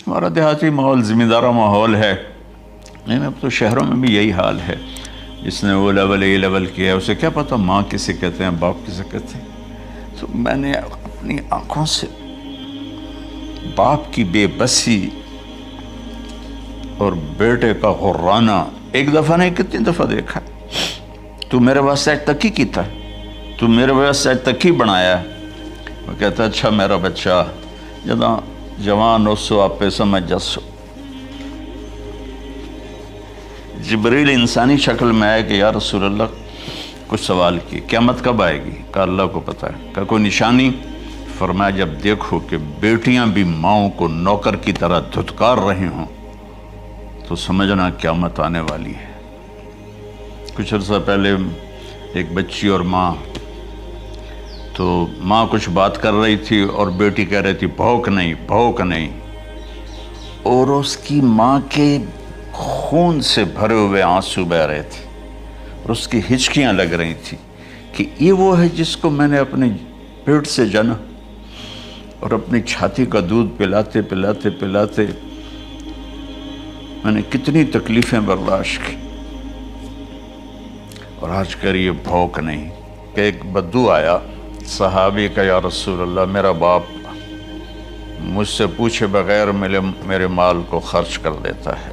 ہمارا دیہاتی ماحول زمیندارہ ماحول ہے، نہیں اب تو شہروں میں بھی یہی حال ہے۔ جس نے وہ لیول اے لیول کیا ہے اسے کیا پتہ ماں کسے کہتے ہیں، باپ کسے کہتے ہیں۔ تو میں نے اپنی آنکھوں سے باپ کی بے بسی اور بیٹے کا غرانہ ایک دفعہ نہیں کتنی دفعہ دیکھا۔ تو میرے واسطے آج تک ہی کیتا ہے، تو میرے واسطے آج تک ہی بنایا ہے۔ وہ کہتا ہے اچھا میرا بچہ جداں جوان ہو سو آپ پہ سمجھ جسو۔ جبریل انسانی شکل میں آئے کہ یا رسول اللہ کچھ سوال کی، قیامت کب آئے گی؟ کہا اللہ کو پتہ ہے۔ کہا کوئی نشانی؟ فرمایا جب دیکھو کہ بیٹیاں بھی ماؤں کو نوکر کی طرح دھتکار رہی ہوں تو سمجھنا قیامت آنے والی ہے۔ کچھ عرصہ پہلے ایک بچی اور ماں، تو ماں کچھ بات کر رہی تھی اور بیٹی کہہ رہی تھی بھوک نہیں بھوک نہیں، اور اس کی ماں کے خون سے بھرے ہوئے آنسو بہہ رہے تھے اور اس کی ہچکیاں لگ رہی تھی کہ یہ وہ ہے جس کو میں نے اپنے پیٹ سے جنا اور اپنی چھاتی کا دودھ پلاتے پلاتے پلاتے میں نے کتنی تکلیفیں برداشت کی، اور آج کر یہ بھوک نہیں۔ کہ ایک بدو آیا صحابی کا، یا رسول اللہ میرا باپ مجھ سے پوچھے بغیر میرے مال کو خرچ کر دیتا ہے۔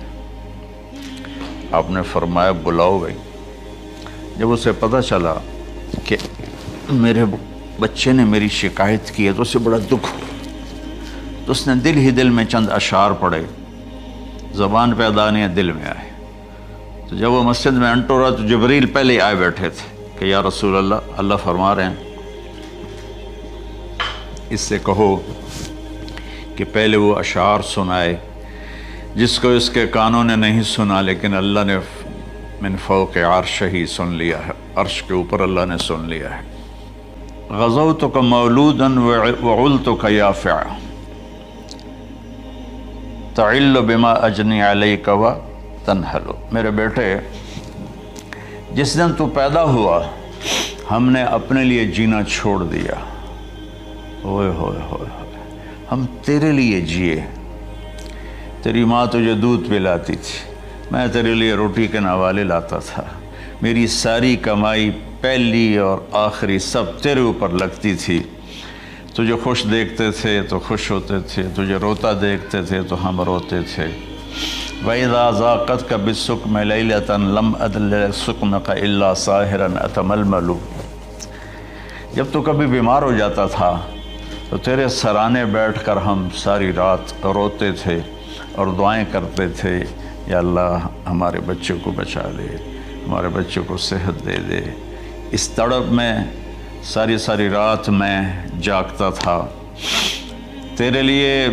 آپ نے فرمایا بلاؤ گئی۔ جب اسے پتہ چلا کہ میرے بچے نے میری شکایت کی ہے تو اسے بڑا دکھ ہوا، تو اس نے دل ہی دل میں چند اشعار پڑھے، زبان پہ ادا نہیں دل میں آئے۔ تو جب وہ مسجد میں انٹر رہا تو جبریل پہلے آئے بیٹھے تھے کہ یا رسول اللہ فرما رہے ہیں اس سے کہو کہ پہلے وہ اشعار سنائے جس کو اس کے کانوں نے نہیں سنا، لیکن اللہ نے من فوق عرش ہی سن لیا ہے، عرش کے اوپر اللہ نے سن لیا ہے۔ غزوتک مولودا وعلتک یافع تعل بما اجنی علیک وتنحل۔ میرے بیٹے جس دن تو پیدا ہوا ہم نے اپنے لیے جینا چھوڑ دیا، ہوئے ہوئے ہوئے ہم تیرے لیے جیے۔ تیری ماں تجھے دودھ پلاتی تھی، میں تیرے لیے روٹی کے نوالے لاتا تھا، میری ساری کمائی پہلی اور آخری سب تیرے اوپر لگتی تھی۔ تجھے خوش دیکھتے تھے تو خوش ہوتے تھے، تجھے روتا دیکھتے تھے تو ہم روتے تھے۔ وَإِذَا ذَاقَتْكَ بِالسُّقْمِ لَيْلَةً لَمْ أَدْلِلْ سُقْمَكَ إِلَّا سَاهِرًا أَتَمَلْمَلُ۔ جب تو کبھی بیمار ہو جاتا تھا تو تیرے سرانے بیٹھ کر ہم ساری رات روتے تھے اور دعائیں کرتے تھے، یا اللہ ہمارے بچوں کو بچا لے، ہمارے بچوں کو صحت دے دے۔ اس تڑپ میں ساری رات میں جاگتا تھا، تیرے لیے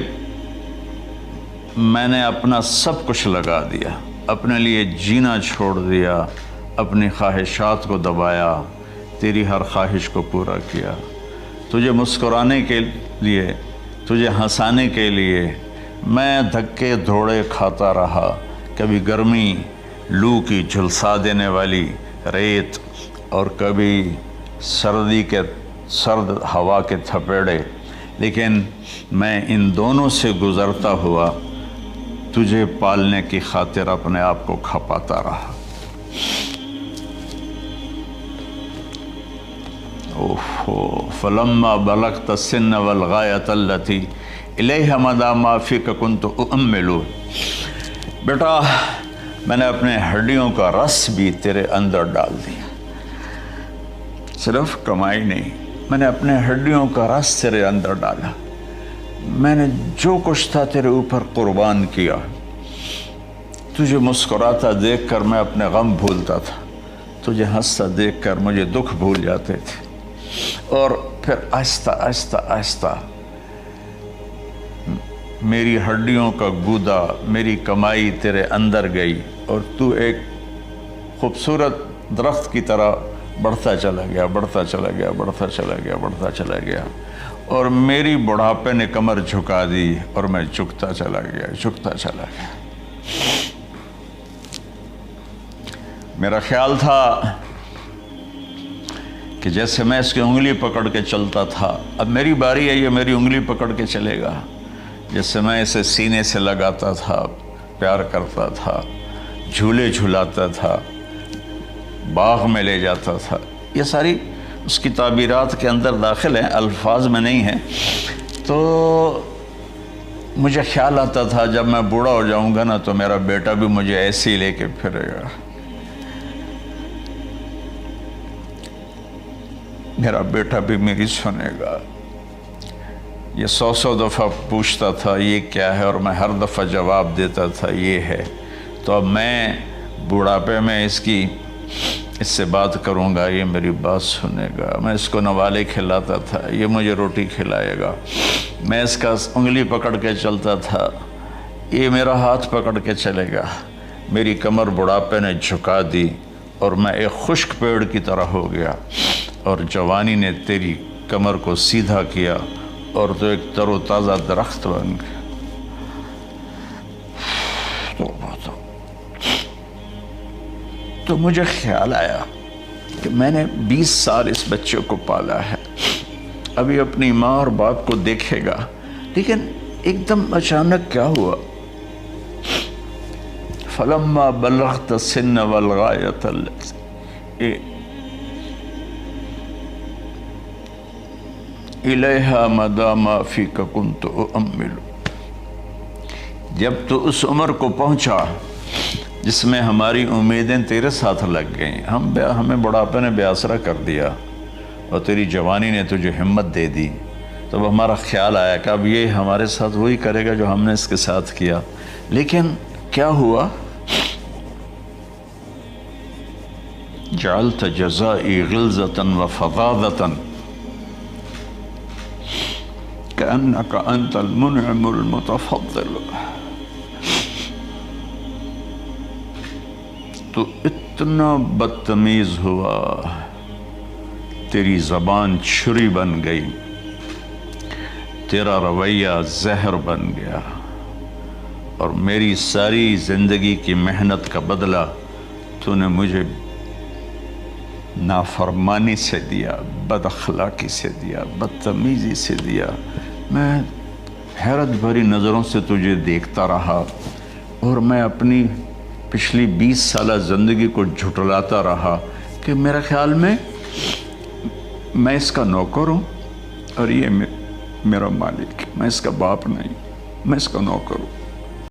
میں نے اپنا سب کچھ لگا دیا، اپنے لیے جینا چھوڑ دیا، اپنی خواہشات کو دبایا، تیری ہر خواہش کو پورا کیا۔ تجھے مسکرانے کے لیے، تجھے ہنسانے کے لیے میں دھکے دھوڑے کھاتا رہا، کبھی گرمی لو کی جھلسا دینے والی ریت اور کبھی سردی کے سرد ہوا کے تھپیڑے، لیکن میں ان دونوں سے گزرتا ہوا تجھے پالنے کی خاطر اپنے آپ کو کھپاتا رہا۔ فلما بلغت السن والغایۃ التی الیہ مدی ما فیک کنت اؤمل۔ بیٹا میں نے اپنے ہڈیوں کا رس بھی تیرے اندر ڈال دیا، صرف کمائی نہیں، میں نے اپنے ہڈیوں کا رس تیرے اندر ڈالا، میں نے جو کچھ تھا تیرے اوپر قربان کیا۔ تجھے مسکراتا دیکھ کر میں اپنے غم بھولتا تھا، تجھے ہنستا دیکھ کر مجھے دکھ بھول جاتے تھے، اور پھر آہستہ آہستہ آہستہ میری ہڈیوں کا گودا، میری کمائی تیرے اندر گئی، اور تو ایک خوبصورت درخت کی طرح بڑھتا چلا گیا، بڑھتا چلا گیا، بڑھتا چلا گیا، بڑھتا چلا گیا، اور میری بڑھاپے نے کمر جھکا دی اور میں جھکتا چلا گیا، جھکتا چلا گیا۔ میرا خیال تھا کہ جیسے میں اس کی انگلی پکڑ کے چلتا تھا، اب میری باری ہے، یہ میری انگلی پکڑ کے چلے گا، جیسے میں اسے سینے سے لگاتا تھا، پیار کرتا تھا، جھولے جھلاتا تھا، باغ میں لے جاتا تھا، یہ ساری اس کی تعبیرات کے اندر داخل ہیں، الفاظ میں نہیں ہیں۔ تو مجھے خیال آتا تھا جب میں بوڑھا ہو جاؤں گا نا تو میرا بیٹا بھی مجھے ایسے ہی لے کے پھرے گا، میرا بیٹا بھی میری سنے گا۔ یہ 100 دفعہ پوچھتا تھا یہ کیا ہے، اور میں ہر دفعہ جواب دیتا تھا یہ ہے۔ تو اب میں بوڑھاپے میں اس سے بات کروں گا، یہ میری بات سنے گا۔ میں اس کو نوالے کھلاتا تھا، یہ مجھے روٹی کھلائے گا۔ میں اس کا انگلی پکڑ کے چلتا تھا، یہ میرا ہاتھ پکڑ کے چلے گا۔ میری کمر بڑھاپے نے جھکا دی اور میں ایک خشک پیڑ کی طرح ہو گیا، اور جوانی نے تیری کمر کو سیدھا کیا اور تو ایک تر و تازہ درخت بن گیا۔ تو مجھے خیال آیا کہ میں نے 20 سال اس بچے کو پالا ہے، ابھی اپنی ماں اور باپ کو دیکھے گا، لیکن ایک دم اچانک کیا ہوا؟ فلما بلغت السن والغایۃ الیہا مدی ما فیک کنت اؤمل، جب تو اس عمر کو پہنچا جس میں ہماری امیدیں تیرے ساتھ لگ گئیں، ہمیں بڑھاپے نے بے آسرا کر دیا اور تیری جوانی نے تجھے ہمت دے دی، تب ہمارا خیال آیا کہ اب یہ ہمارے ساتھ وہی کرے گا جو ہم نے اس کے ساتھ کیا۔ لیکن کیا ہوا؟ جعلت جزائی غلظۃ وفظاظۃ کأنک انت المنعم المتفضل، تو اتنا بدتمیز ہوا، تیری زبان چھری بن گئی، تیرا رویہ زہر بن گیا، اور میری ساری زندگی کی محنت کا بدلہ تو نے مجھے نافرمانی سے دیا، بد اخلاقی سے دیا، بدتمیزی سے دیا۔ میں حیرت بھری نظروں سے تجھے دیکھتا رہا، اور میں اپنی پچھلی 20 سالہ زندگی کو جھٹلاتا رہا کہ میرے خیال میں میں اس کا نوکر ہوں اور یہ میرا مالک، میں اس کا باپ نہیں، میں اس کا نوکر ہوں۔